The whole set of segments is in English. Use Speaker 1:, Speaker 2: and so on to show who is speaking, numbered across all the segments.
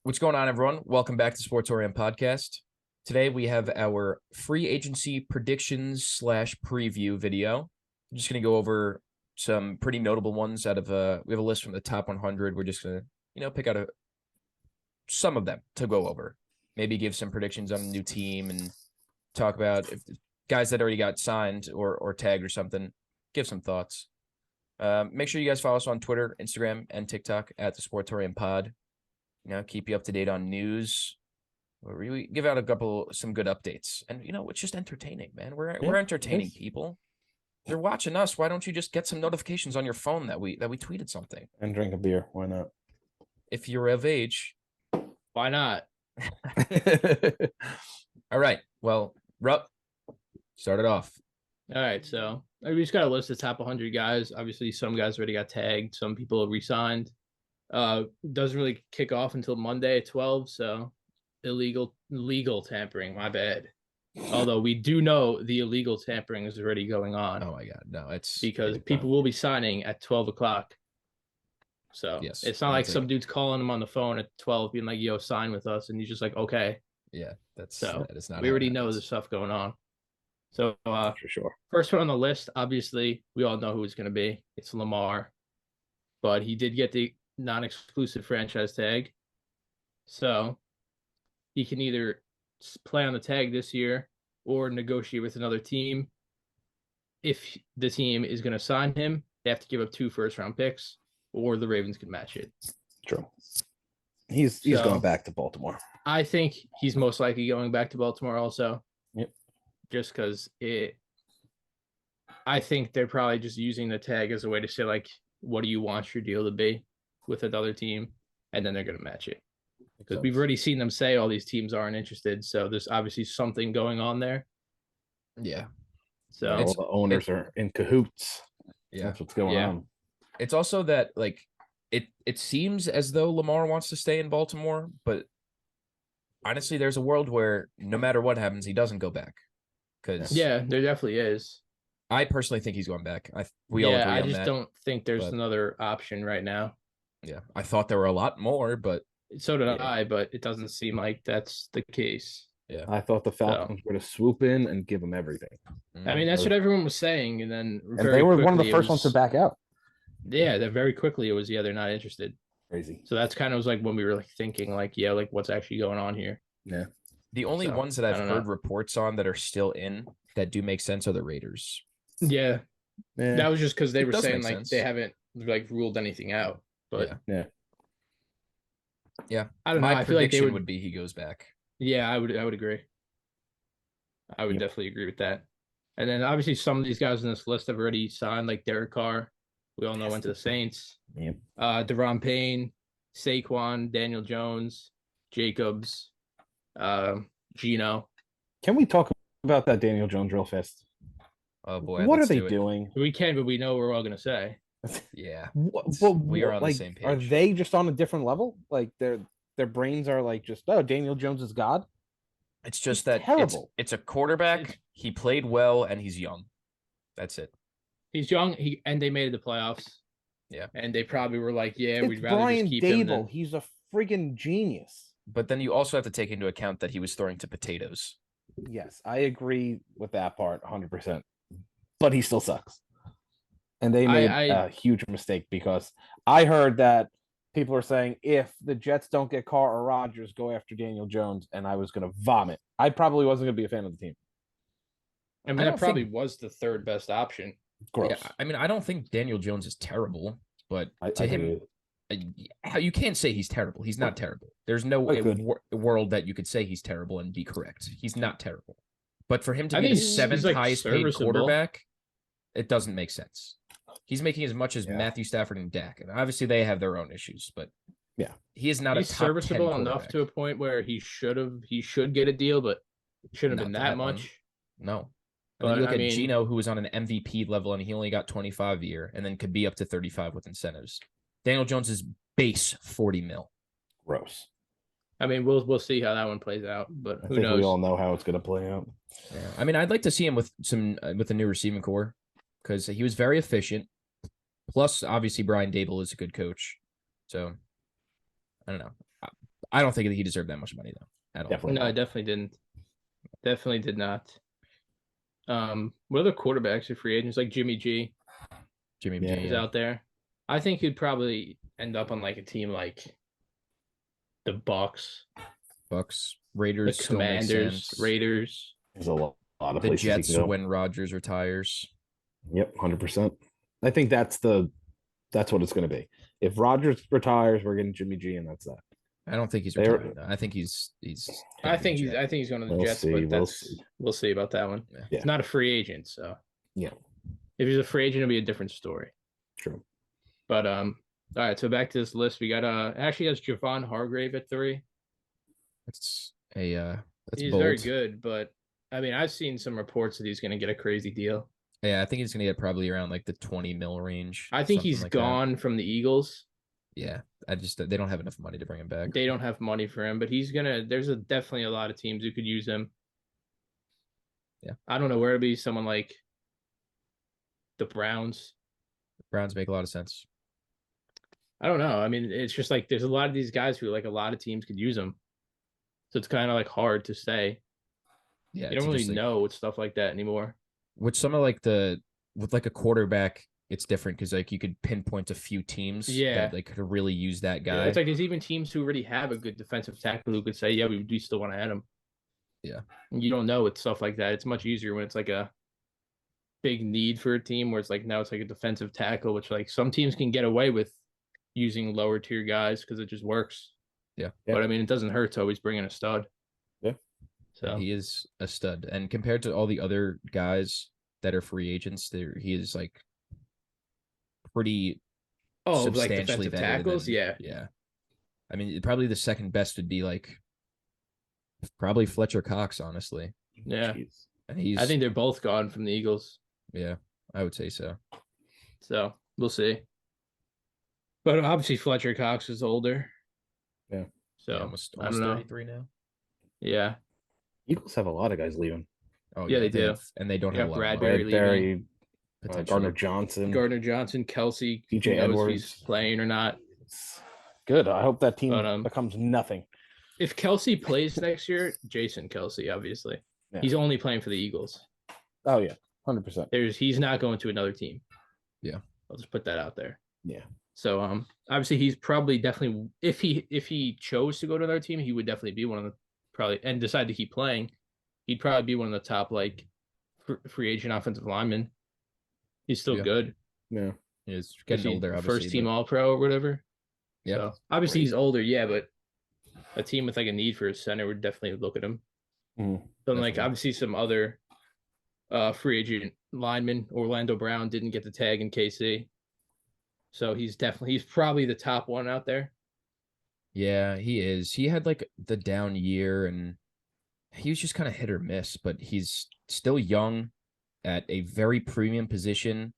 Speaker 1: What's going on, everyone? Welcome back to Sportorium Podcast. Today we have our free agency predictions / preview video. I'm just going to go over some pretty notable ones out of we have a list from the top 100. We're just going to, pick out some of them to go over. Maybe give some predictions on a new team and talk about if guys that already got signed or tagged or something. Give some thoughts. Make sure you guys follow us on Twitter, Instagram, and TikTok at the Sportorium Pod. Keep you up to date on news. We give out some good updates, and it's just entertaining, man. We're entertaining people. They're watching us. Why don't you just get some notifications on your phone that we tweeted something
Speaker 2: and drink a beer? Why not?
Speaker 1: If you're of age,
Speaker 3: why not?
Speaker 1: All right. Well, Rupp, start it off.
Speaker 3: All right. So we just got a list of top 100 guys. Obviously, some guys already got tagged. Some people have re-signed. Doesn't really kick off until Monday at 12, so legal tampering, my bad. Although we do know the illegal tampering is already going on.
Speaker 1: Oh my god, no, it's
Speaker 3: because people will be signing at 12 o'clock. So
Speaker 1: yes,
Speaker 3: it's not like some dude's calling him on the phone at 12 being like, yo, sign with us, and he's just like, okay.
Speaker 1: Yeah, that is not.
Speaker 3: We already know there's stuff going on. So
Speaker 2: for sure.
Speaker 3: First one on the list, obviously, we all know who it's gonna be. It's Lamar. But he did get the non-exclusive franchise tag, so he can either play on the tag this year or negotiate with another team. If the team is going to sign him, they have to give up 2 first-round picks, or the Ravens can match it.
Speaker 2: True. He's going back to Baltimore.
Speaker 3: I think he's most likely going back to Baltimore also.
Speaker 2: Yep.
Speaker 3: Just because I think they're probably just using the tag as a way to say, like, what do you want your deal to be with another team, and then they're going to match it. Because we've already seen them say all these teams aren't interested, so there's obviously something going on there.
Speaker 1: Yeah.
Speaker 3: So
Speaker 2: all the owners are in cahoots.
Speaker 1: Yeah.
Speaker 2: That's what's going on.
Speaker 1: It's also that, like, it seems as though Lamar wants to stay in Baltimore, but honestly, there's a world where no matter what happens, he doesn't go back. Because
Speaker 3: there definitely is.
Speaker 1: I personally think he's going back. We all agree on that.
Speaker 3: I just don't think there's another option right now.
Speaker 1: Yeah, I thought there were a lot more, but
Speaker 3: so did I. But it doesn't seem like that's the case.
Speaker 1: Yeah,
Speaker 2: I thought the Falcons were to swoop in and give him everything.
Speaker 3: I mean, that's what everyone was saying, and then
Speaker 2: they were one of the first ones to back out.
Speaker 3: Yeah, that very quickly it was they're not interested.
Speaker 2: Crazy.
Speaker 3: So that's kind of was like when we were like thinking like what's actually going on here.
Speaker 2: Yeah.
Speaker 1: The only ones that I've heard reports on that are still in that do make sense are the Raiders.
Speaker 3: Yeah. That was just because they were saying like
Speaker 1: sense.
Speaker 3: they haven't like ruled anything out. But
Speaker 1: yeah.
Speaker 3: I don't know.
Speaker 1: My
Speaker 3: I feel like
Speaker 1: prediction would be he goes back.
Speaker 3: Yeah, I would agree. I would definitely agree with that. And then obviously some of these guys in this list have already signed, like Derek Carr. We all know went to the Saints.
Speaker 2: Yep.
Speaker 3: Deron Payne, Saquon, Daniel Jones, Jacobs, Gino.
Speaker 2: Can we talk about that Daniel Jones real fast?
Speaker 1: Oh boy,
Speaker 2: what are they doing?
Speaker 3: We can, but we know what we're all gonna say.
Speaker 1: Yeah,
Speaker 2: we
Speaker 1: are on the same page.
Speaker 2: Are they just on a different level? Like their brains are like just Daniel Jones is God.
Speaker 1: It's just that it's a quarterback. He played well and he's young. That's it.
Speaker 3: He's young. And they made it the playoffs.
Speaker 1: Yeah,
Speaker 3: and they probably were like, we'd rather
Speaker 2: Brian
Speaker 3: just keep
Speaker 2: Dable.
Speaker 3: him.
Speaker 2: He's a freaking genius.
Speaker 1: But then you also have to take into account that he was throwing to potatoes.
Speaker 2: Yes, I agree with that part 100%. But he still sucks. And they made a huge mistake because I heard that people are saying if the Jets don't get Carr or Rodgers, go after Daniel Jones, and I was going to vomit. I probably wasn't going to be a fan of the team.
Speaker 3: I mean, that probably was the third best option.
Speaker 2: Gross.
Speaker 1: Yeah, I mean, I don't think Daniel Jones is terrible, but to him, you can't say he's terrible. He's not terrible. There's no world that you could say he's terrible and be correct. He's not terrible. But for him to be the 7th highest paid quarterback, it doesn't make sense. He's making as much as Matthew Stafford and Dak, and obviously they have their own issues. But he is not a top
Speaker 3: serviceable
Speaker 1: 10
Speaker 3: enough to a point where he should get a deal, but it shouldn't have been that much.
Speaker 1: No. But you look at Gino, who was on an MVP level, and he only got 25 a year, and then could be up to 35 with incentives. Daniel Jones is base 40 mil.
Speaker 2: Gross.
Speaker 3: I mean, we'll see how that one plays out, but who knows?
Speaker 2: We all know how it's going to play out.
Speaker 1: Yeah. I mean, I'd like to see him with a new receiving core because he was very efficient. Plus, obviously, Brian Dable is a good coach. So, I don't know. I don't think he deserved that much money though. At all.
Speaker 2: Definitely
Speaker 3: No, I definitely didn't. Definitely did not. What other quarterbacks are free agents? Like Jimmy G.
Speaker 1: Jimmy G
Speaker 3: is out there. I think he'd probably end up on like a team like the Bucks,
Speaker 1: Raiders,
Speaker 3: the Commanders, Raiders.
Speaker 2: There's a lot of
Speaker 1: the
Speaker 2: places
Speaker 1: Jets
Speaker 2: he can go.
Speaker 1: when Rodgers retires.
Speaker 2: Yep, 100%. I think that's what it's going to be. If Rodgers retires, we're getting Jimmy G, and that's that.
Speaker 1: I don't think he's retiring. I think he's.
Speaker 3: I think he's going to the Jets, but we'll see about that one.
Speaker 2: Yeah.
Speaker 3: He's not a free agent, so
Speaker 2: yeah.
Speaker 3: If he's a free agent, it'll be a different story.
Speaker 2: True.
Speaker 3: But all right. So back to this list, we got actually has Javon Hargrave at 3.
Speaker 1: That's
Speaker 3: he's
Speaker 1: bold.
Speaker 3: very good, but I mean, I've seen some reports that he's going to get a crazy deal.
Speaker 1: Yeah, I think he's going to get probably around like the 20 mil range.
Speaker 3: I think he's like gone from the Eagles.
Speaker 1: Yeah, they don't have enough money to bring him back.
Speaker 3: They don't have money for him, but there's definitely a lot of teams who could use him.
Speaker 1: Yeah.
Speaker 3: I don't know where to be. Someone like the Browns.
Speaker 1: The Browns make a lot of sense.
Speaker 3: I don't know. I mean, it's just like there's a lot of these guys who like a lot of teams could use them. So it's kind of like hard to say.
Speaker 1: Yeah,
Speaker 3: you don't really know with stuff like that anymore.
Speaker 1: With some of like with like a quarterback, it's different because like you could pinpoint a few teams that like could really use that guy.
Speaker 3: Yeah, it's like there's even teams who already have a good defensive tackle who could say, yeah, we do still want to add him.
Speaker 1: Yeah.
Speaker 3: And you don't know with stuff like that. It's much easier when it's like a big need for a team where it's like now it's like a defensive tackle, which like some teams can get away with using lower tier guys because it just works.
Speaker 1: Yeah.
Speaker 3: But I mean, it doesn't hurt to always bring in a stud.
Speaker 2: Yeah.
Speaker 1: So he is a stud. And compared to all the other guys that are free agents, he is like pretty substantially
Speaker 3: like defensive tackles.
Speaker 1: Yeah. I mean, probably the second best would be like probably Fletcher Cox, honestly.
Speaker 3: Yeah.
Speaker 1: And
Speaker 3: I think they're both gone from the Eagles.
Speaker 1: Yeah, I would say so.
Speaker 3: So we'll see. But obviously Fletcher Cox is older.
Speaker 2: Yeah.
Speaker 3: So
Speaker 1: almost
Speaker 3: I don't know.
Speaker 1: 33 now.
Speaker 3: Yeah.
Speaker 2: Eagles have a lot of guys leaving.
Speaker 1: Oh
Speaker 3: yeah, they do.
Speaker 1: And they don't have a lot
Speaker 3: Bradbury
Speaker 2: leaving. Gardner Johnson,
Speaker 3: Kelsey,
Speaker 2: DJ Edwards,
Speaker 3: if he's playing or not.
Speaker 2: It's good. I hope that team becomes nothing.
Speaker 3: If Kelsey plays next year, Jason Kelsey, obviously. Yeah. He's only playing for the Eagles.
Speaker 2: Oh yeah, 100%.
Speaker 3: He's not going to another team.
Speaker 1: Yeah.
Speaker 3: I'll just put that out there.
Speaker 2: Yeah.
Speaker 3: So obviously he's probably definitely if he chose to go to another team, he would definitely be one of the and decide to keep playing. He'd probably be one of the top like free agent offensive linemen. He's still good.
Speaker 2: Yeah.
Speaker 1: He's getting older, obviously.
Speaker 3: First team All-Pro or whatever.
Speaker 1: Yeah.
Speaker 3: So, obviously he's older, but a team with like a need for a center would definitely look at him.
Speaker 2: Mm-hmm.
Speaker 3: But like obviously some other free agent linemen, Orlando Brown didn't get the tag in KC. So he's probably the top one out there.
Speaker 1: Yeah, he is. He had like the down year and he was just kind of hit or miss, but he's still young at a very premium position.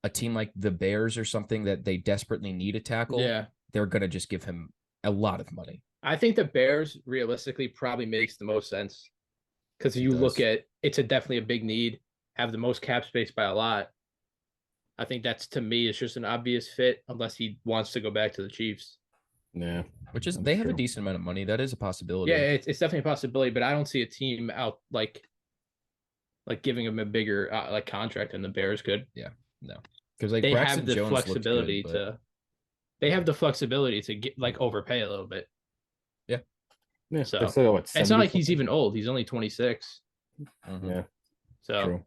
Speaker 1: A team like the Bears or something that they desperately need a tackle.
Speaker 3: Yeah.
Speaker 1: They're going to just give him a lot of money.
Speaker 3: I think the Bears realistically probably makes the most sense because you look at it's definitely a big need, have the most cap space by a lot. I think that's to me it's just an obvious fit unless he wants to go back to the Chiefs.
Speaker 2: Yeah,
Speaker 1: which is they have a decent amount of money. That is a possibility.
Speaker 3: Yeah, it's definitely a possibility, but I don't see a team out like giving him a bigger like contract than the Bears could.
Speaker 1: Yeah, no, because like
Speaker 3: they
Speaker 1: Braxton
Speaker 3: have the
Speaker 1: Jones
Speaker 3: flexibility
Speaker 1: good, but...
Speaker 3: they have the flexibility to get like overpay a little bit.
Speaker 2: Yeah,
Speaker 3: so
Speaker 2: it's
Speaker 3: not like he's even old. He's only 26.
Speaker 1: Mm-hmm.
Speaker 2: Yeah,
Speaker 3: so
Speaker 2: true.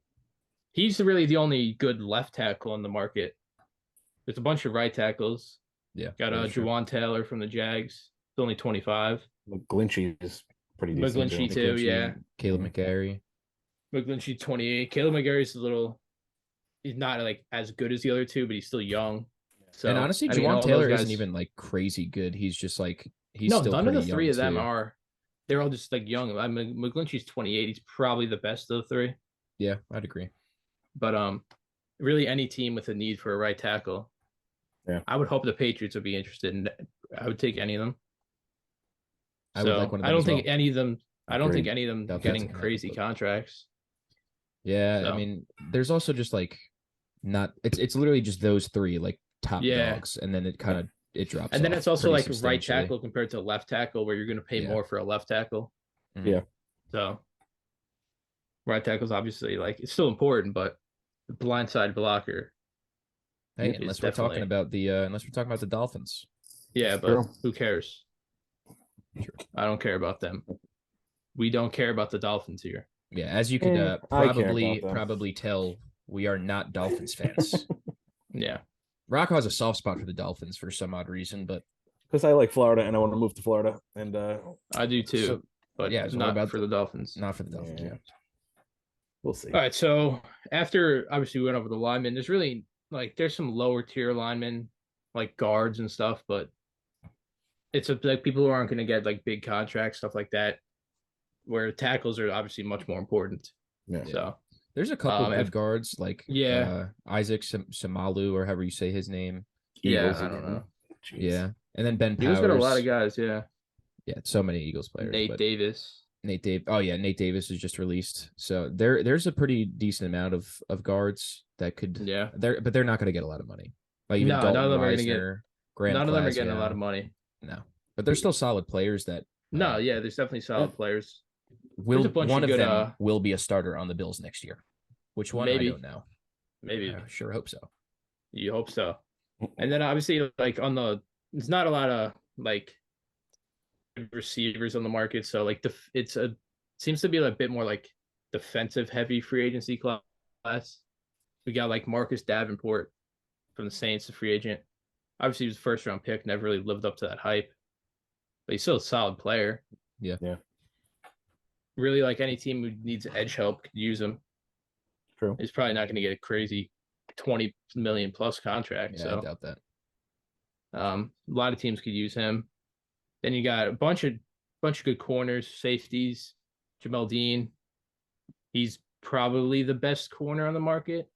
Speaker 3: He's really the only good left tackle on the market. There's a bunch of right tackles.
Speaker 1: Yeah,
Speaker 3: got Juwan Taylor from the Jags. He's only 25.
Speaker 2: McGlinchey is pretty decent.
Speaker 3: McGlinchey too, yeah.
Speaker 1: Caleb McGarry.
Speaker 3: McGlinchey 28. Caleb McGarry's he's not like as good as the other two, but he's still young. So
Speaker 1: and honestly, Juwan Taylor isn't even like crazy good. He's just like still
Speaker 3: none of the three of them
Speaker 1: too.
Speaker 3: They're all just like young. I mean, McGlinchey's 28. He's probably the best of the three.
Speaker 1: Yeah, I'd agree.
Speaker 3: But really any team with a need for a right tackle.
Speaker 2: Yeah.
Speaker 3: I would hope the Patriots would be interested in I would take any of them.
Speaker 1: I would like one of them.
Speaker 3: I don't think any of them getting crazy contracts.
Speaker 1: Yeah, so. I mean, there's also just like not it's literally just those three like top dogs, and then it kind of it drops.
Speaker 3: And then
Speaker 1: off
Speaker 3: it's also like right
Speaker 1: substantially.
Speaker 3: tackle compared to left tackle, where you're going to pay more for a left tackle.
Speaker 2: Yeah.
Speaker 3: So right tackle is obviously like it's still important, but the blindside blocker.
Speaker 1: Hey, unless we're talking about the Dolphins.
Speaker 3: Yeah, but who cares?
Speaker 1: True.
Speaker 3: I don't care about them. We don't care about the Dolphins here.
Speaker 1: Yeah, as you could probably tell, we are not Dolphins fans.
Speaker 3: Yeah.
Speaker 1: Rocco has a soft spot for the Dolphins for some odd reason, but
Speaker 2: because I like Florida and I want to move to Florida, and
Speaker 3: I do too. So, but yeah,
Speaker 1: so
Speaker 3: not for the Dolphins.
Speaker 1: Not for the Dolphins. Yeah.
Speaker 2: We'll see.
Speaker 3: All right, so after obviously we went over the linemen, there's really there's some lower tier linemen like guards and stuff, but it's like people who aren't going to get like big contracts, stuff like that, where tackles are obviously much more important.
Speaker 2: Yeah.
Speaker 3: So
Speaker 1: there's a couple good guards like Isaac Samalu or however you say his name.
Speaker 3: Eagles I don't know.
Speaker 1: Jeez. Yeah, and then Ben Powers.
Speaker 3: Eagles got a lot of guys. Yeah.
Speaker 1: Yeah, so many Eagles players.
Speaker 3: Nate Davis.
Speaker 1: Oh yeah, Nate Davis is just released. So there's a pretty decent amount of guards that could.
Speaker 3: Yeah.
Speaker 1: But they're not going to get a lot of money. Like even
Speaker 3: none of them are going to get.
Speaker 1: None
Speaker 3: of them are getting a lot of money.
Speaker 1: No, but they're still solid players. That
Speaker 3: there's definitely solid players.
Speaker 1: One of them will be a starter on the Bills next year. Which one?
Speaker 3: Maybe.
Speaker 1: I don't know.
Speaker 3: Maybe.
Speaker 1: I sure hope so.
Speaker 3: You hope so. And then obviously like there's not a lot of like receivers on the market, so like seems to be a bit more like defensive heavy free agency class. We got like Marcus Davenport from the Saints, a free agent. Obviously he was a first round pick, never really lived up to that hype, but he's still a solid player.
Speaker 1: Yeah.
Speaker 3: Really, like any team who needs edge help could use him.
Speaker 2: True.
Speaker 3: He's probably not going to get a crazy 20 million plus contract.
Speaker 1: Yeah,
Speaker 3: so
Speaker 1: I doubt that.
Speaker 3: A lot of teams could use him. Then you got a bunch of good corners, safeties. Jamel Dean, he's probably the best corner on the market,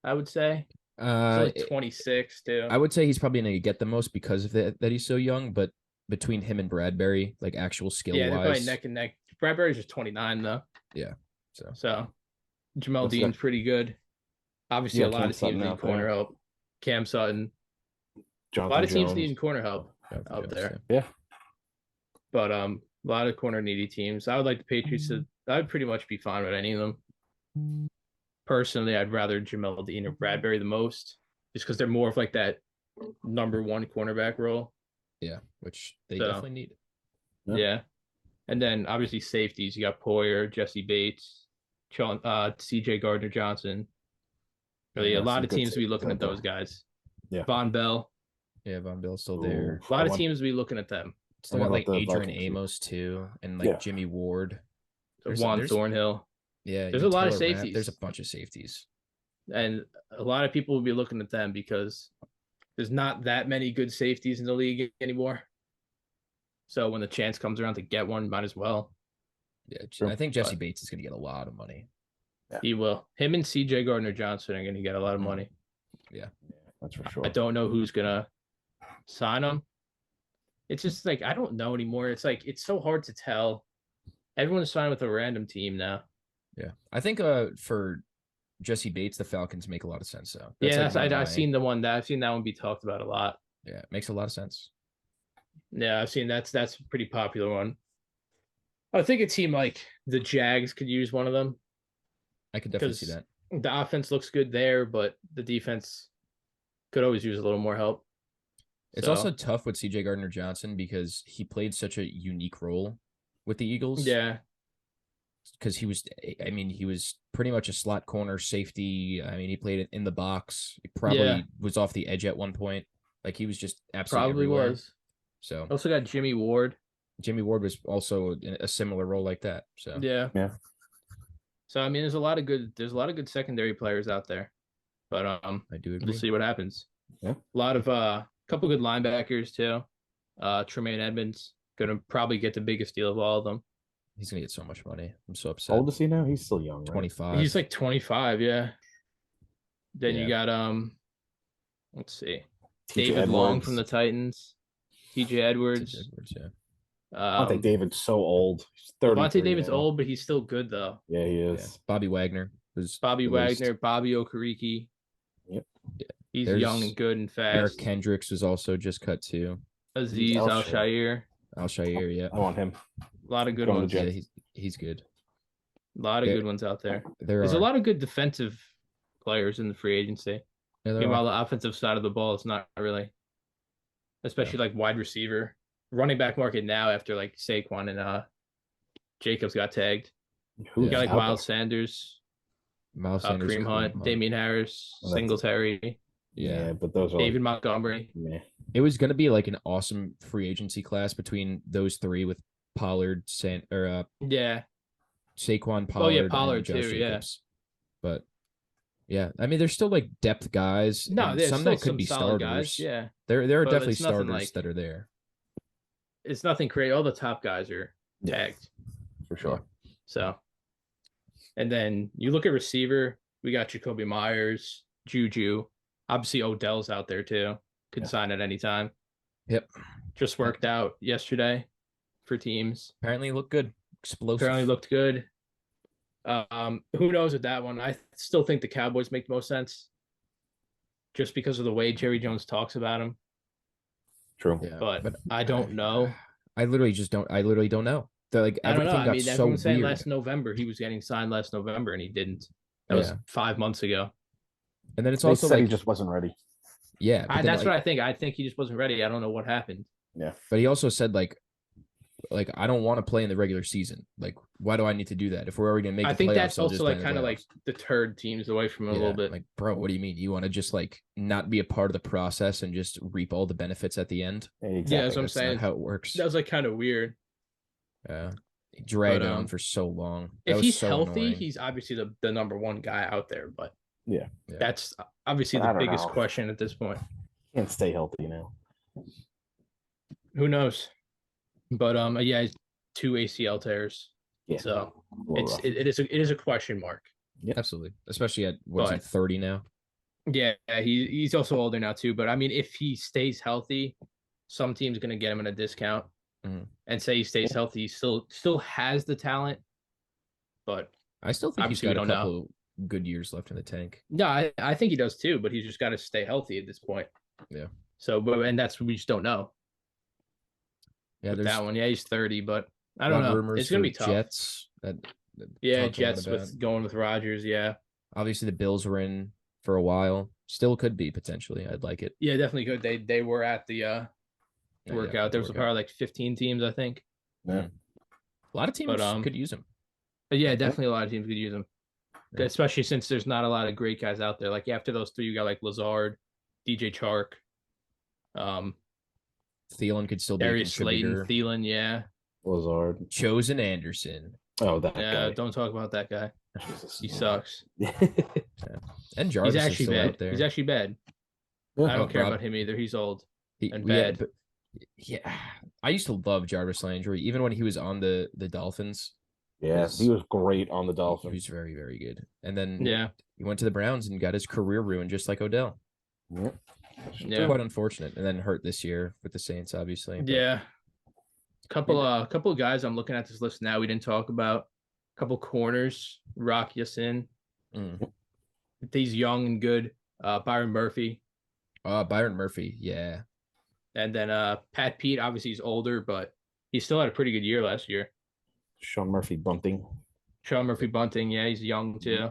Speaker 3: I would say. He's like 26 too.
Speaker 1: I would say he's probably going to get the most because of that he's so young. But between him and Bradbury, like actual skill wise,
Speaker 3: they're probably neck and neck. Bradbury's just 29 though.
Speaker 1: Yeah.
Speaker 3: So Jamel Dean's pretty good. Obviously, a lot of teams need corner help. Cam Sutton. A lot of teams need corner help out there.
Speaker 2: Yeah.
Speaker 3: But a lot of corner needy teams. I would like the Patriots to. I'd pretty much be fine with any of them. Personally, I'd rather Jamel Dean or Bradbury the most, just because they're more of like that number one cornerback role.
Speaker 1: Yeah, which they definitely need.
Speaker 3: Yeah. And then obviously safeties. You got Poyer, Jesse Bates, CJ Gardner-Johnson. Really, a lot of teams will be looking at those guys.
Speaker 2: Yeah.
Speaker 3: Von Bell.
Speaker 1: Yeah, Von Bell's still there.
Speaker 3: A lot of teams will be looking at them.
Speaker 1: Still got like Adrian Amos too, and like Jimmy Ward.
Speaker 3: Juan Thornhill.
Speaker 1: Yeah,
Speaker 3: there's a lot of safeties.
Speaker 1: There's a bunch of safeties.
Speaker 3: And a lot of people will be looking at them because there's not that many good safeties in the league anymore. So when the chance comes around to get one, might as well.
Speaker 1: Yeah, I think Jesse Bates is going to get a lot of money.
Speaker 3: Yeah. He will. Him and CJ Gardner-Johnson are going to get a lot of money.
Speaker 1: Yeah,
Speaker 2: that's for sure.
Speaker 3: I don't know who's going to sign them. It's just like, I don't know anymore. It's like, it's so hard to tell. Everyone's signed with a random team now.
Speaker 1: Yeah. I think for Jesse Bates, the Falcons make a lot of sense. So
Speaker 3: I've seen that one be talked about a lot.
Speaker 1: Yeah, it makes a lot of sense.
Speaker 3: Yeah, I've seen that's a pretty popular one. I think a team like the Jags could use one of them.
Speaker 1: I could definitely see that.
Speaker 3: The offense looks good there, but the defense could always use a little more help.
Speaker 1: It's also tough with CJ Gardner-Johnson because he played such a unique role with the Eagles.
Speaker 3: Yeah.
Speaker 1: Because he was pretty much a slot corner safety. I mean, he played it in the box. He probably was off the edge at one point. Like he was just absolutely everywhere.
Speaker 3: Was.
Speaker 1: So
Speaker 3: also got Jimmy Ward.
Speaker 1: Jimmy Ward was also in a similar role like that. So
Speaker 3: yeah. So I mean, there's a lot of good secondary players out there, but
Speaker 1: I do agree.
Speaker 3: We'll see what happens.
Speaker 2: Yeah,
Speaker 3: a lot of couple good linebackers too. Tremaine Edmonds gonna probably get the biggest deal of all of them.
Speaker 1: He's gonna get so much money. I'm so upset.
Speaker 2: How old is he now? He's still young, right?
Speaker 1: 25.
Speaker 3: He's like 25, yeah. Then you got let's see. David Long from the Titans. TJ Edwards.
Speaker 2: I think David's so old. He's 30.
Speaker 3: Vontae David's old, but he's still good though.
Speaker 2: Yeah, he is.
Speaker 1: Yeah. Bobby Wagner.
Speaker 3: Bobby Okereke.
Speaker 2: Yep.
Speaker 3: Yeah. He's young and good and fast.
Speaker 1: Eric Kendricks was also just cut too.
Speaker 3: Aziz Al-Shaair.
Speaker 1: Al-Shaair, yeah.
Speaker 2: I want him.
Speaker 3: A lot of good ones.
Speaker 1: Yeah, he's good.
Speaker 3: A lot of good ones out there.
Speaker 1: There's
Speaker 3: a lot of good defensive players in the free agency. While the offensive side of the ball, it's not really. Especially like wide receiver. Running back market now after like Saquon and Jacobs got tagged. You got like Miles Sanders, Kareem Hunt, Damian Harris, Singletary.
Speaker 2: Yeah, but those are
Speaker 3: David Montgomery.
Speaker 2: Yeah.
Speaker 1: It was going to be like an awesome free agency class between those three with Pollard, Saquon, Pollard,
Speaker 3: Pollard
Speaker 1: and Josh
Speaker 3: too.
Speaker 1: Jacobs. But yeah, I mean, there's still like depth guys.
Speaker 3: No, there's
Speaker 1: some
Speaker 3: still
Speaker 1: that could be starters.
Speaker 3: Guys, yeah,
Speaker 1: there are definitely starters that are there.
Speaker 3: It's nothing crazy. All the top guys are tagged
Speaker 2: for sure.
Speaker 3: So, and then you look at receiver. We got Jacoby Myers, Juju. Obviously, Odell's out there too. Could sign at any time.
Speaker 1: Yep.
Speaker 3: Just worked out yesterday for teams.
Speaker 1: Apparently looked good. Explosive.
Speaker 3: Apparently looked good. Who knows with that one? I still think the Cowboys make the most sense. Just because of the way Jerry Jones talks about him.
Speaker 2: True.
Speaker 1: Yeah,
Speaker 3: but I don't know.
Speaker 1: I literally don't know. Like
Speaker 3: I don't know.
Speaker 1: everything
Speaker 3: I mean,
Speaker 1: got
Speaker 3: everyone
Speaker 1: so
Speaker 3: saying
Speaker 1: weird.
Speaker 3: last November he was getting signed last November and he didn't. That was 5 months ago.
Speaker 1: And then it's
Speaker 2: they
Speaker 1: also
Speaker 2: said
Speaker 1: like
Speaker 2: he just wasn't ready.
Speaker 1: Yeah,
Speaker 3: that's what I think. I think he just wasn't ready. I don't know what happened.
Speaker 2: Yeah,
Speaker 1: but he also said like I don't want to play in the regular season. Like, why do I need to do that if we're already gonna make?
Speaker 3: I
Speaker 1: the
Speaker 3: think
Speaker 1: playoffs,
Speaker 3: that's
Speaker 1: I'll
Speaker 3: also
Speaker 1: just
Speaker 3: like
Speaker 1: play in the
Speaker 3: kind of
Speaker 1: playoffs.
Speaker 3: like deterred teams away from him a little bit.
Speaker 1: Like, bro, what do you mean? You want to just like not be a part of the process and just reap all the benefits at the end?
Speaker 2: Exactly.
Speaker 3: Yeah, that's what I'm saying.
Speaker 1: Not how it works.
Speaker 3: That was like kind of weird.
Speaker 1: Yeah, he dragged on for so long.
Speaker 3: If he's
Speaker 1: so
Speaker 3: healthy,
Speaker 1: annoying.
Speaker 3: he's obviously the number one guy out there. But
Speaker 2: yeah.
Speaker 3: That's obviously the biggest question at this point.
Speaker 2: Can't stay healthy now.
Speaker 3: Who knows? But yeah, 2 ACL tears.
Speaker 2: Yeah.
Speaker 3: So it is a question mark.
Speaker 1: Yeah, absolutely. Especially at what's he 30 now? Yeah,
Speaker 3: he's also older now too. But I mean, if he stays healthy, some team's gonna get him at a discount. And say he stays healthy, he still has the talent. But
Speaker 1: I still think he's got a couple good years left in the tank.
Speaker 3: No, I think he does too, but he's just got to stay healthy at this point.
Speaker 1: Yeah.
Speaker 3: So, and that's we just don't know.
Speaker 1: Yeah, there's
Speaker 3: that one. Yeah, he's 30, but I don't know. It's gonna be tough.
Speaker 1: Jets.
Speaker 3: Jets with going with Rodgers. Yeah.
Speaker 1: Obviously, the Bills were in for a while. Still could be potentially. I'd like it.
Speaker 3: Yeah, definitely could. They were at the workout. There was probably like 15 teams, I think.
Speaker 2: Yeah.
Speaker 1: A lot of teams could use him.
Speaker 3: Yeah, definitely a lot of teams could use him. Yeah. Especially since there's not a lot of great guys out there. Like after those three, you got like Lazard, DJ Chark,
Speaker 1: Thielen could still be
Speaker 3: Darius Slayton, Thielen, yeah.
Speaker 2: Lazard.
Speaker 1: Chosen Anderson.
Speaker 2: Oh, that guy.
Speaker 3: Yeah, don't talk about that guy. He sucks.
Speaker 1: And Jarvis
Speaker 3: He's actually
Speaker 1: is still
Speaker 3: bad.
Speaker 1: out there.
Speaker 3: He's actually bad. I don't care about him either. He's old and bad.
Speaker 1: Yeah, I used to love Jarvis Landry, even when he was on the Dolphins.
Speaker 2: Yeah, he was great on the Dolphins.
Speaker 1: He was very, very good. And then he went to the Browns and got his career ruined just like Odell.
Speaker 2: Yeah.
Speaker 1: Quite unfortunate. And then hurt this year with the Saints, obviously. But...
Speaker 3: Yeah. Couple of guys I'm looking at this list now we didn't talk about. Couple corners, Rock Yassin. He's young and good. Byron Murphy.
Speaker 1: Byron Murphy, yeah.
Speaker 3: And then Pat Pete, obviously he's older, but he still had a pretty good year last year.
Speaker 2: Sean Murphy Bunting,
Speaker 3: yeah, he's young too.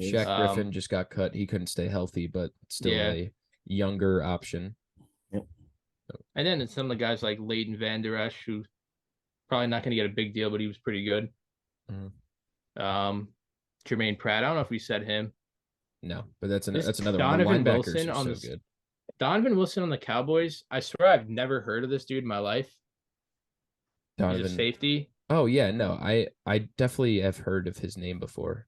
Speaker 1: Shaq Griffin just got cut. He couldn't stay healthy, but still a younger option.
Speaker 2: Yep.
Speaker 3: And then some of the guys like Leighton Van Der Esch, who's probably not going to get a big deal, but he was pretty good. Jermaine Pratt, I don't know if we said him.
Speaker 1: No, but that's another
Speaker 3: Donovan
Speaker 1: one.
Speaker 3: Wilson on so good. Donovan Wilson on the Cowboys. I swear I've never heard of this dude in my life. Donovan. He's a safety.
Speaker 1: Oh yeah, no, I definitely have heard of his name before.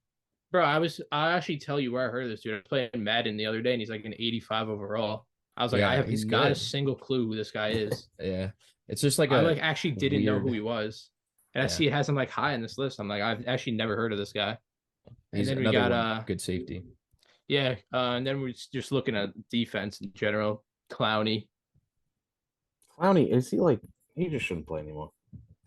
Speaker 3: Bro, I actually tell you where I heard of this dude. I was playing Madden the other day, and he's like an 85 overall. I was like, I have not a single clue who this guy is.
Speaker 1: Yeah, it's just like
Speaker 3: I actually didn't know who he was, and I see it has him like high in this list. I'm like, I've actually never heard of this guy.
Speaker 1: He's and then we got good safety.
Speaker 3: Yeah, and then we're just looking at defense in general. Clowney,
Speaker 2: is he like he just shouldn't play anymore?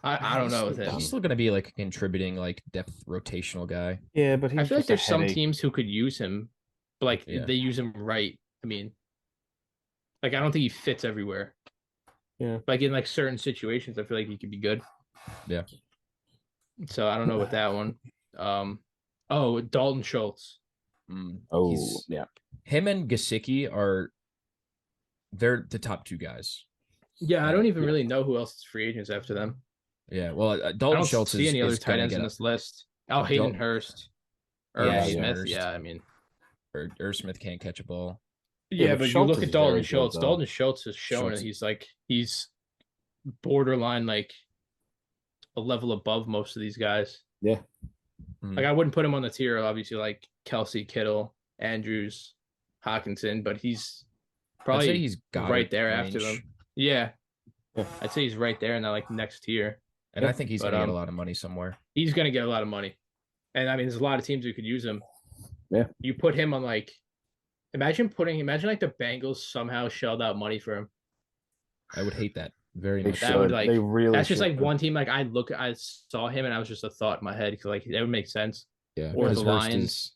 Speaker 3: I don't know with him.
Speaker 1: He's still gonna be like a contributing like depth rotational guy.
Speaker 2: Yeah, but
Speaker 3: I feel like there's some teams who could use him, but like they use him right. I mean, Like I don't think he fits everywhere.
Speaker 2: Yeah.
Speaker 3: Like in like certain situations, I feel like he could be good.
Speaker 1: Yeah.
Speaker 3: So I don't know with that one. Dalton Schultz.
Speaker 2: Yeah.
Speaker 1: Him and Gesicki they're the top two guys.
Speaker 3: Yeah, I don't even really know who else is free agents after them.
Speaker 1: Yeah, well,
Speaker 3: I
Speaker 1: Dalton
Speaker 3: don't
Speaker 1: Schultz
Speaker 3: see any other tight ends
Speaker 1: in
Speaker 3: this list. Hayden Hurst, Irv Smith.
Speaker 1: Hurst.
Speaker 3: Yeah, I mean,
Speaker 1: Irv Smith can't catch a ball.
Speaker 3: Yeah, but you look at Dalton Schultz.
Speaker 2: Good,
Speaker 3: Dalton Schultz has shown that he's borderline like a level above most of these guys.
Speaker 2: Yeah.
Speaker 3: Like I wouldn't put him on the tier, obviously, like Kelsey, Kittle, Andrews, Hawkinson, but he's probably
Speaker 1: he's got
Speaker 3: right there after them. Yeah. I'd say he's right there in that like next tier.
Speaker 1: And I think he's gonna get a lot of money somewhere.
Speaker 3: He's gonna get a lot of money. And I mean, there's a lot of teams who could use him.
Speaker 2: Yeah.
Speaker 3: You put him on like imagine like the Bengals somehow shelled out money for him.
Speaker 1: I would hate that very much.
Speaker 3: That would like that's just like one team. Like I saw him and I was just a thought in my head because like that would make sense.
Speaker 1: Yeah.
Speaker 3: Or the Lions.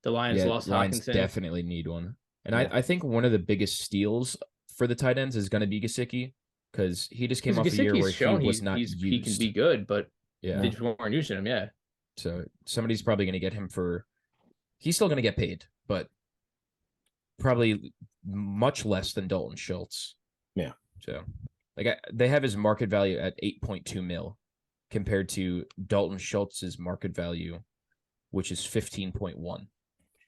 Speaker 3: The Lions lost Hawkinson.
Speaker 1: Definitely need one. And I think one of the biggest steals for the tight ends is going to be Gesicki because he just came off a year where he was not used.
Speaker 3: He can be good, but
Speaker 1: yeah,
Speaker 3: they just weren't using him. Yeah.
Speaker 1: So somebody's probably going to get him for. He's still going to get paid, but probably much less than Dalton Schultz.
Speaker 2: Yeah.
Speaker 1: So, they have his market value at 8.2 mil, compared to Dalton Schultz's market value, which is 15.1.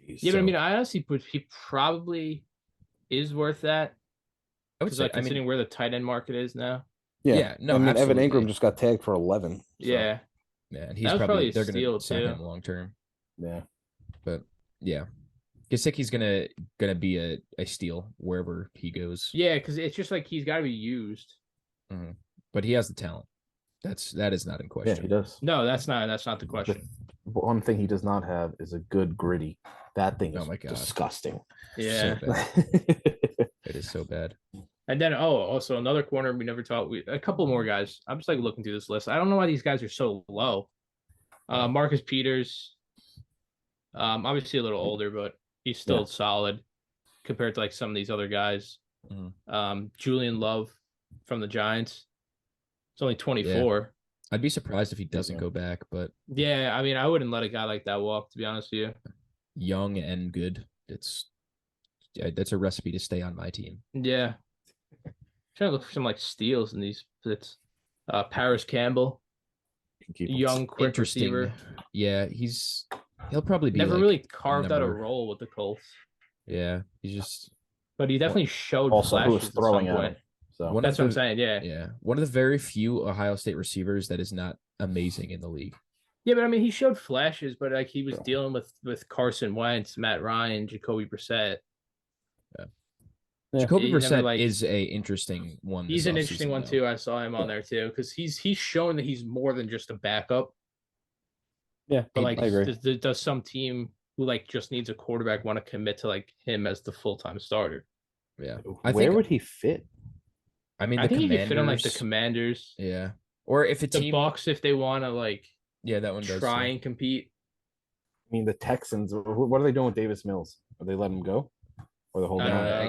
Speaker 3: Yeah, but I mean, I honestly put he probably is worth that.
Speaker 1: I would say,
Speaker 3: considering where the tight end market is now.
Speaker 2: Yeah. No, I mean, Evan Ingram just got tagged for 11. So.
Speaker 3: Yeah.
Speaker 1: Yeah, and he's probably they're going to sign him long term.
Speaker 2: Yeah.
Speaker 1: But yeah, Gesicki's gonna be a steal wherever he goes.
Speaker 3: Yeah, because it's just like he's got to be used.
Speaker 1: Mm-hmm. But he has the talent. That is not in question.
Speaker 2: Yeah, he does.
Speaker 3: No, that's not the question.
Speaker 2: One thing he does not have is a good gritty. That thing is disgusting.
Speaker 3: Yeah,
Speaker 1: so bad. It is so bad.
Speaker 3: And then also another corner we never talked. A couple more guys. I'm just like looking through this list. I don't know why these guys are so low. Marcus Peters, obviously a little older, but he's still solid compared to like some of these other guys.
Speaker 1: Mm-hmm.
Speaker 3: Julian Love from the Giants. It's only 24.
Speaker 1: Yeah. I'd be surprised if he doesn't go back, but
Speaker 3: yeah, I mean, I wouldn't let a guy like that walk, to be honest with you.
Speaker 1: Young and good. That's a recipe to stay on my team.
Speaker 3: Yeah. Trying to look for some like steals in these splits. Paris Campbell, young, quick receiver.
Speaker 1: Yeah, he'll probably be
Speaker 3: never really carved out a role with the Colts.
Speaker 1: Yeah, he's just.
Speaker 3: But he definitely showed
Speaker 2: also
Speaker 3: flashes
Speaker 2: who was throwing
Speaker 3: at some point.
Speaker 2: So
Speaker 3: that's what I'm saying. Yeah,
Speaker 1: yeah, one of the very few Ohio State receivers that is not amazing in the league.
Speaker 3: Yeah, but I mean, he showed flashes, but like he was dealing with Carson Wentz, Matt Ryan, Jacoby Brissett.
Speaker 1: Jacoby Brissett is a interesting one.
Speaker 3: He's an interesting one too. I saw him on there too because he's shown that he's more than just a backup.
Speaker 2: Yeah,
Speaker 3: but like,
Speaker 2: I agree.
Speaker 3: Does some team who like just needs a quarterback want to commit to like him as the full-time starter?
Speaker 1: Yeah,
Speaker 2: where would he fit?
Speaker 1: I mean,
Speaker 3: I think he could fit on like the Commanders.
Speaker 1: Yeah, or if it's
Speaker 3: the Bucs, if they want to like,
Speaker 1: that one does
Speaker 3: try and compete.
Speaker 2: I mean, the Texans. What are they doing with Davis Mills? Are they letting him go? Or the whole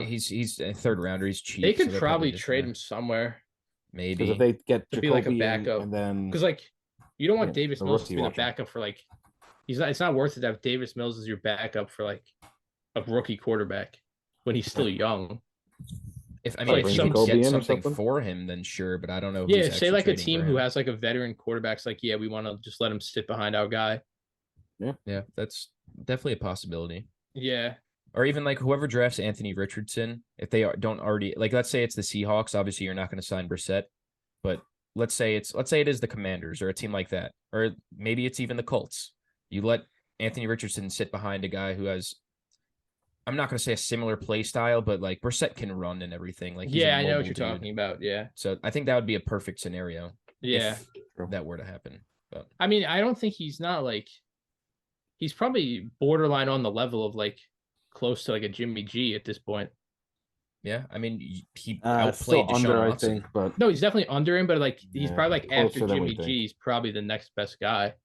Speaker 1: he's a third rounder. He's cheap.
Speaker 3: They could probably trade him somewhere.
Speaker 1: Maybe
Speaker 2: because if they get
Speaker 3: to be like a backup,
Speaker 2: and then
Speaker 3: because like you don't want Davis Mills to be the backup for like it's not worth it to have Davis Mills as your backup for like a rookie quarterback when he's still young.
Speaker 1: If you can get something for him, then sure. But I don't know.
Speaker 3: Yeah, say like a team who has like a veteran quarterback's like, yeah, we want to just let him sit behind our guy.
Speaker 1: Yeah, that's definitely a possibility.
Speaker 3: Yeah.
Speaker 1: Or even like whoever drafts Anthony Richardson, if they don't already like, let's say it's the Seahawks. Obviously, you're not going to sign Brissett, but let's say it is the Commanders or a team like that, or maybe it's even the Colts. You let Anthony Richardson sit behind a guy who has, I'm not going to say a similar play style, but like Brissett can run and everything. Like
Speaker 3: I know what you're talking about. Yeah.
Speaker 1: So I think that would be a perfect scenario.
Speaker 3: Yeah,
Speaker 1: if that were to happen. But
Speaker 3: I mean, I don't think he's probably borderline on the level of like. Close to like a Jimmy G at this point.
Speaker 1: Yeah, I mean he outplayed Deshaun Watson.
Speaker 2: I think, but
Speaker 3: no, he's definitely under him. But like he's probably like after Jimmy G, he's probably the next best guy.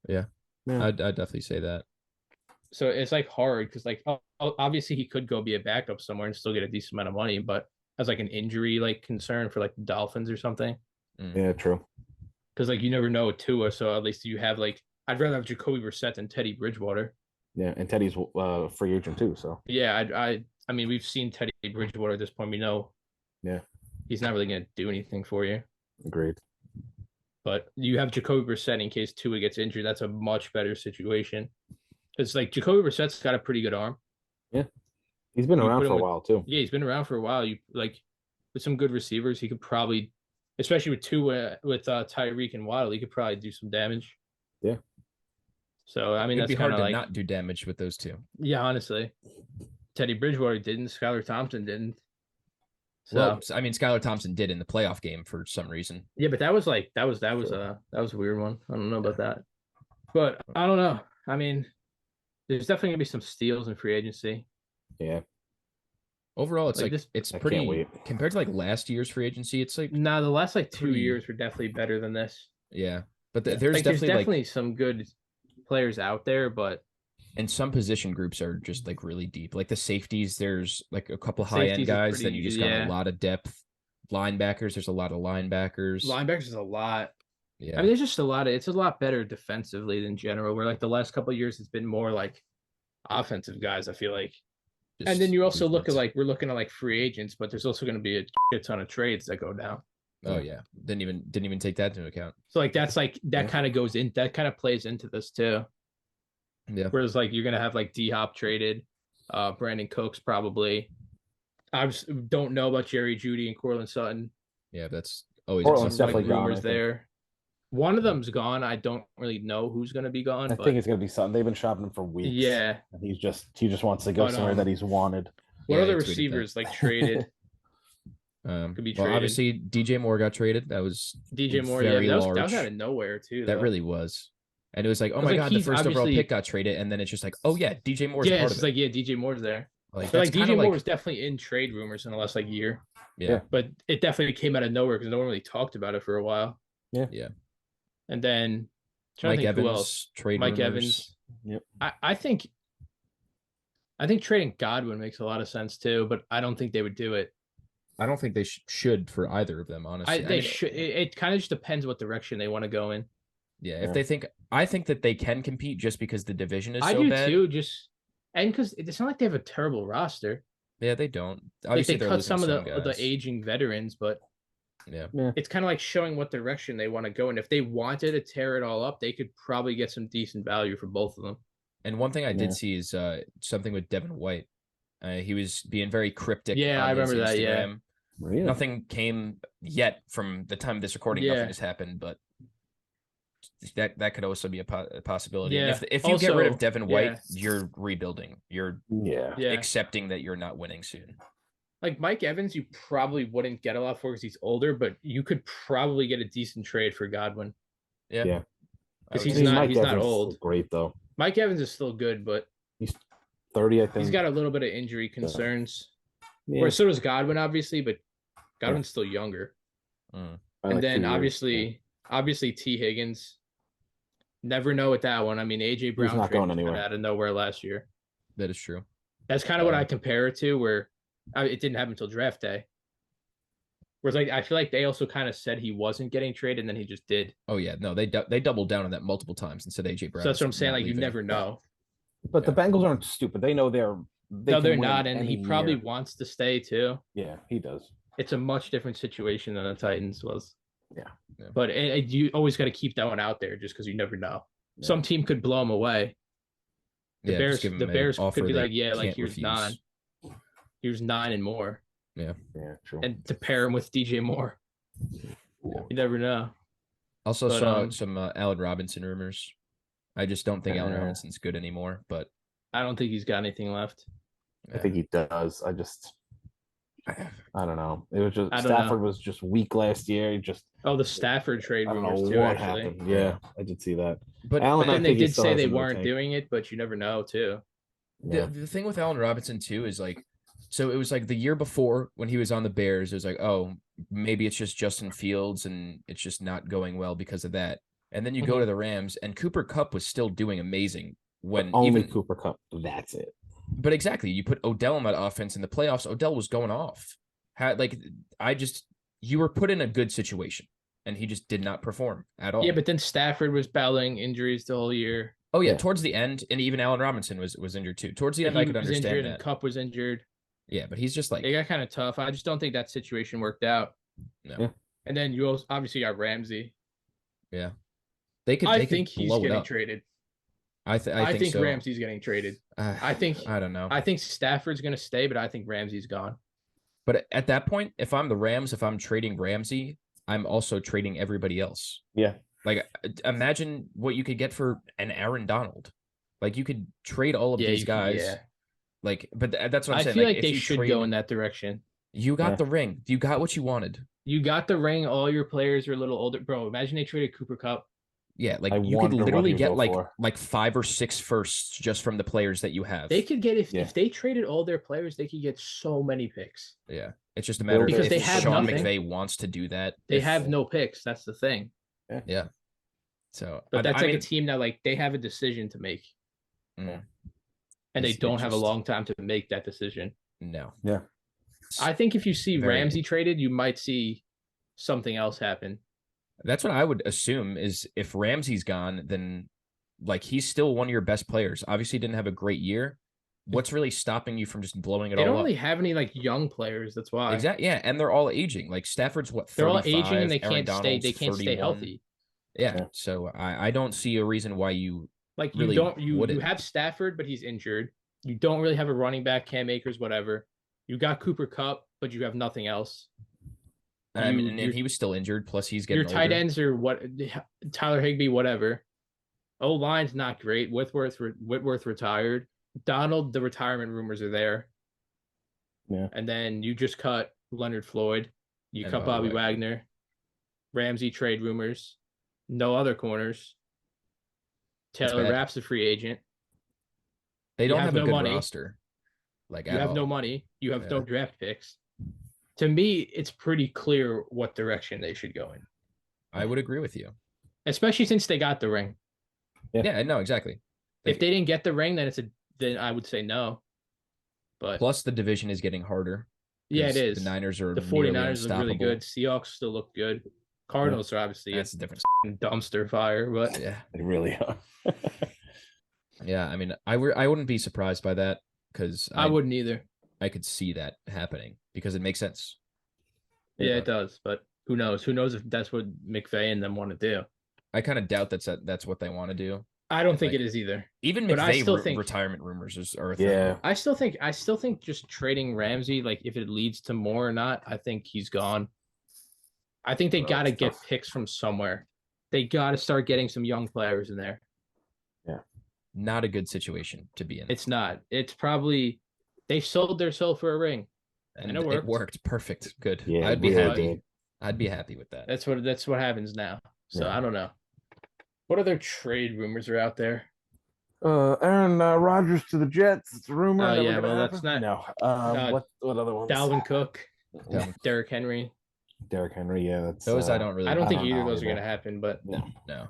Speaker 1: Yeah. I'd definitely say that.
Speaker 3: so it's like hard because like obviously he could go be a backup somewhere and still get a decent amount of money, but as like an injury like concern for like the Dolphins or something.
Speaker 2: Yeah, true.
Speaker 3: Because like you never know with Tua, so at least you have like I'd rather have Jacoby Brissett than Teddy Bridgewater.
Speaker 2: Yeah, and Teddy's free agent too. So
Speaker 3: yeah, I mean we've seen Teddy Bridgewater at this point. We know,
Speaker 2: yeah,
Speaker 3: he's not really going to do anything for you.
Speaker 2: Agreed.
Speaker 3: But you have Jacoby Brissett in case Tua gets injured. That's a much better situation. It's like Jacoby Brissett's got a pretty good arm.
Speaker 2: Yeah, he's been around for a while too.
Speaker 3: Yeah, he's been around for a while. You like with some good receivers, he could probably, especially with Tua, with Tyreek and Waddle, he could probably do some damage.
Speaker 2: Yeah.
Speaker 3: So I mean,
Speaker 1: it'd
Speaker 3: that's
Speaker 1: be hard to
Speaker 3: like,
Speaker 1: not do damage with those two.
Speaker 3: Yeah, honestly, Teddy Bridgewater didn't. Skylar Thompson didn't.
Speaker 1: So well, I mean, Skylar Thompson did in the playoff game for some reason.
Speaker 3: Yeah, but that was a weird one. I don't know about that, but I don't know. I mean, there's definitely gonna be some steals in free agency.
Speaker 2: Yeah.
Speaker 1: Overall, it's like it's pretty compared to like last year's free agency. It's like
Speaker 3: the last like 2 years were definitely better than this.
Speaker 1: Yeah, but there's definitely
Speaker 3: some good players out there, but
Speaker 1: and some position groups are just like really deep. Like the safeties, there's like a couple high end guys. Then you just got a lot of depth. Linebackers, there's a lot of linebackers.
Speaker 3: Linebackers is a lot.
Speaker 1: Yeah,
Speaker 3: I mean, there's just a lot of. It's a lot better defensively than general. Where like the last couple of years, it's been more like offensive guys. I feel like. And then you also look at like we're looking at like free agents, but there's also going to be a shit ton of trades that go down.
Speaker 1: Oh yeah, didn't even take that into account.
Speaker 3: So like that's like that kind of goes in, that kind of plays into this too.
Speaker 1: Yeah.
Speaker 3: Whereas like you're gonna have like D-Hop traded, Brandon Cooks probably. I just don't know about Jerry Jeudy and Courtland Sutton.
Speaker 1: Yeah, that's always
Speaker 2: definitely
Speaker 3: rumors there. One of them's gone. I don't really know who's going to be gone.
Speaker 2: I think it's going to be something. They've been shopping him for weeks.
Speaker 3: Yeah.
Speaker 2: And he just wants to go somewhere that he's wanted.
Speaker 3: What other receivers like traded?
Speaker 1: Could be traded. Well, obviously DJ Moore got traded. That was
Speaker 3: DJ Moore. Yeah, that was out of nowhere too.
Speaker 1: That really was. And it was like, oh my God, the first overall pick got traded. And then it's just like, oh yeah, DJ Moore's part of it.
Speaker 3: It's like, yeah, DJ Moore's there. Like DJ Moore was definitely in trade rumors in the last like year.
Speaker 1: Yeah.
Speaker 3: But it definitely came out of nowhere because no one really talked about it for a while.
Speaker 2: Yeah.
Speaker 1: Yeah.
Speaker 3: And then
Speaker 1: Mike Evans, who else?
Speaker 3: Mike Evans.
Speaker 2: Yep.
Speaker 3: I think trading Godwin makes a lot of sense too, but I don't think they would do it.
Speaker 1: I don't think they should for either of them, honestly.
Speaker 3: Should. It kind of just depends what direction they want to go in.
Speaker 1: Yeah, if they think, I think that they can compete just because the division is so bad.
Speaker 3: I do too, and because it's not like they have a terrible roster.
Speaker 1: Yeah, they don't.
Speaker 3: Obviously, they cut some of the aging veterans, but
Speaker 1: yeah,
Speaker 3: it's kind of like showing what direction they want to go. And if they wanted to tear it all up, they could probably get some decent value for both of them.
Speaker 1: And one thing I did see is something with Devin White. He was being very cryptic.
Speaker 3: Yeah, I remember that. Yeah,
Speaker 2: really?
Speaker 1: Nothing came yet from the time of this recording. Nothing has happened, but that could also be a possibility.
Speaker 3: Yeah.
Speaker 1: And if you get rid of Devin White, you're rebuilding. You're accepting that you're not winning soon.
Speaker 3: Like Mike Evans, you probably wouldn't get a lot for because he's older, but you could probably get a decent trade for Godwin.
Speaker 1: Yeah.
Speaker 3: Because he's not old.
Speaker 2: Great though.
Speaker 3: Mike Evans is still good, but
Speaker 2: he's 30, I think.
Speaker 3: He's got a little bit of injury concerns. Yeah. Or so does Godwin, obviously, but Godwin's still younger. And then obviously T. Higgins. Never know with that one. I mean, AJ Brown
Speaker 2: not going anywhere
Speaker 3: out of nowhere last year.
Speaker 1: That is true.
Speaker 3: That's kind of what I compare it to, where it didn't happen until draft day. Whereas, like, I feel like they also kind of said he wasn't getting traded, and then he just did.
Speaker 1: Oh yeah, no, they doubled down on that multiple times and said AJ Brown.
Speaker 3: So that's what I'm saying. Like, you never know.
Speaker 2: But the Bengals aren't stupid. They know they're
Speaker 3: not, and he probably wants to stay too.
Speaker 2: Yeah, he does.
Speaker 3: It's a much different situation than the Titans was.
Speaker 2: Yeah.
Speaker 3: But you always got to keep that one out there just because you never know. Yeah. Some team could blow him away. The Bears could be like, here's refuse. Here's 9 and more.
Speaker 2: Yeah, true.
Speaker 3: And to pair him with DJ Moore. Yeah. You never know.
Speaker 1: Also saw some Allen Robinson rumors. I just don't think Allen Robinson's good anymore, but
Speaker 3: I don't think he's got anything left.
Speaker 2: I think he does. I don't know. It was just Stafford was just weak last year.
Speaker 3: The Stafford trade rumors too.
Speaker 2: What happened? Yeah, I did see that.
Speaker 1: But
Speaker 2: Allen,
Speaker 3: then they did say they weren't doing it, but you never know too.
Speaker 1: Yeah. The thing with Allen Robinson too is like, so it was like the year before when he was on the Bears, it was like, oh, maybe it's just Justin Fields and it's just not going well because of that. And then you go to the Rams and Cooper Kupp was still doing amazing when
Speaker 2: only
Speaker 1: even
Speaker 2: Cooper Kupp. That's it.
Speaker 1: But exactly, you put Odell in that offense in the playoffs. Odell was going off. You were put in a good situation, and he just did not perform at all.
Speaker 3: Yeah, but then Stafford was battling injuries the whole year.
Speaker 1: Oh yeah, towards the end, and even Allen Robinson was injured too. Towards the end, I could understand
Speaker 3: injured
Speaker 1: that.
Speaker 3: And Kupp was injured.
Speaker 1: Yeah, but he's just like
Speaker 3: it got kind of tough. I just don't think that situation worked out.
Speaker 1: No.
Speaker 2: Yeah.
Speaker 3: And then you also obviously got Ramsey.
Speaker 1: Yeah,
Speaker 3: I think he's getting traded.
Speaker 1: I think so.
Speaker 3: Ramsey's getting traded. I don't know. I think Stafford's going to stay, but I think Ramsey's gone.
Speaker 1: But at that point, if I'm the Rams, if I'm trading Ramsey, I'm also trading everybody else.
Speaker 2: Yeah.
Speaker 1: Like, imagine what you could get for an Aaron Donald. Like, you could trade all of these guys. Yeah. Like, but that's what I'm saying.
Speaker 3: I feel like they should go in that direction.
Speaker 1: You got the ring. You got what you wanted.
Speaker 3: You got the ring. All your players are a little older. Bro, imagine they traded Cooper Kupp.
Speaker 1: Yeah, like you could literally get like 5 or 6 firsts just from the players that you have.
Speaker 3: They could get if they traded all their players, they could get so many picks.
Speaker 1: Yeah, it's just a matter
Speaker 3: because
Speaker 1: of
Speaker 3: they have
Speaker 1: Sean McVay wants to do that.
Speaker 3: They have no picks. That's the thing.
Speaker 1: Yeah. So,
Speaker 3: but that's a team that like they have a decision to make, and they don't have a long time to make that decision.
Speaker 1: No.
Speaker 2: Yeah.
Speaker 3: I think if you see Ramsey traded, you might see something else happen.
Speaker 1: That's what I would assume is if Ramsey's gone, then like he's still one of your best players. Obviously, didn't have a great year. What's really stopping you from just blowing it all up?
Speaker 3: They don't really have any like young players. That's why.
Speaker 1: Exactly. Yeah, and they're all aging. Like Stafford's what? 35,
Speaker 3: they're all aging and they
Speaker 1: Aaron
Speaker 3: can't stay. They can't 31. Stay healthy.
Speaker 1: Yeah. So I don't see a reason why you
Speaker 3: like you really don't you have Stafford, but he's injured. You don't really have a running back, Cam Akers, whatever. You got Cooper Kupp, but you have nothing else.
Speaker 1: I mean, and he was still injured. Plus, he's getting
Speaker 3: your tight ends are what Tyler Higbee, whatever. O-line's not great. Whitworth retired. Donald, the retirement rumors are there.
Speaker 2: Yeah.
Speaker 3: And then you just cut Leonard Floyd. You cut Bobby Wagner. Ramsey trade rumors. No other corners. Taylor Rapp's a free agent.
Speaker 1: They don't have a good roster. Like
Speaker 3: you have no money. You have no draft picks. To me, it's pretty clear what direction they should go in.
Speaker 1: I would agree with you.
Speaker 3: Especially since they got the ring.
Speaker 1: Yeah, no, exactly.
Speaker 3: If they didn't get the ring, then I would say no. But
Speaker 1: plus the division is getting harder.
Speaker 3: Yeah, it is.
Speaker 1: The Niners are
Speaker 3: the 49ers look really good. Seahawks still look good. Cardinals are obviously
Speaker 1: that's a different
Speaker 3: dumpster fire, but
Speaker 1: yeah,
Speaker 2: they really are.
Speaker 1: Yeah, I mean, I wouldn't be surprised by that because
Speaker 3: I wouldn't either.
Speaker 1: I could see that happening because it makes sense.
Speaker 3: Yeah, it does. But who knows? Who knows if that's what McVay and them want to do?
Speaker 1: I kind of doubt that's what they want to do.
Speaker 3: I don't think it is either.
Speaker 1: Even McVay retirement rumors are a thing.
Speaker 2: Yeah.
Speaker 3: I still think just trading Ramsey, like if it leads to more or not, I think he's gone. I think they got to get picks from somewhere. They got to start getting some young players in there.
Speaker 2: Yeah.
Speaker 1: Not a good situation to be in.
Speaker 3: It's not. It's probably they sold their soul for a ring. And it
Speaker 1: worked. Perfect. Good.
Speaker 2: Yeah,
Speaker 1: I'd be happy. I'd be happy with that.
Speaker 3: That's what happens now. So I don't know. What other trade rumors are out there?
Speaker 2: Aaron Rodgers to the Jets. It's a rumor.
Speaker 3: Oh yeah, well that's not.
Speaker 2: No. What other ones?
Speaker 3: Dalvin Cook, Derrick Henry.
Speaker 2: Derrick Henry, yeah. That's
Speaker 1: those I don't
Speaker 3: think either of those are gonna happen, but
Speaker 2: no.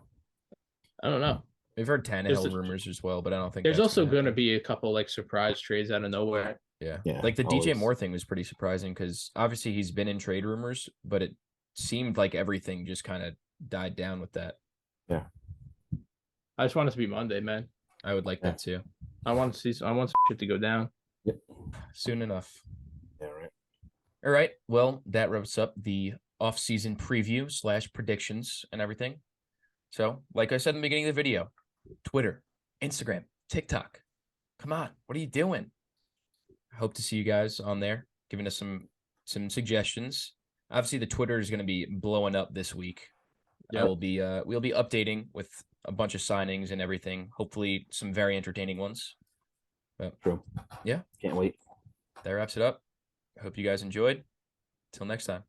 Speaker 3: I don't know.
Speaker 1: We've heard Tannehill rumors as well, but I don't think
Speaker 3: there's also gonna be a couple like surprise trades out of nowhere.
Speaker 1: Yeah. Like the DJ Moore thing was pretty surprising because obviously he's been in trade rumors, but it seemed like everything just kind of died down with that.
Speaker 2: Yeah.
Speaker 3: I just want it to be Monday, man.
Speaker 1: I would like that too.
Speaker 3: I want some shit to go down.
Speaker 2: Yep.
Speaker 1: Soon enough.
Speaker 2: Yeah, right.
Speaker 1: All right. Well, that wraps up the off-season preview / predictions and everything. So, like I said in the beginning of the video, Twitter, Instagram, TikTok. Come on. What are you doing? I hope to see you guys on there, giving us some suggestions. Obviously, the Twitter is going to be blowing up this week. Yep. We'll be updating with a bunch of signings and everything. Hopefully, some very entertaining ones. But,
Speaker 2: true.
Speaker 1: Yeah.
Speaker 2: Can't wait.
Speaker 1: That wraps it up. I hope you guys enjoyed. Till next time.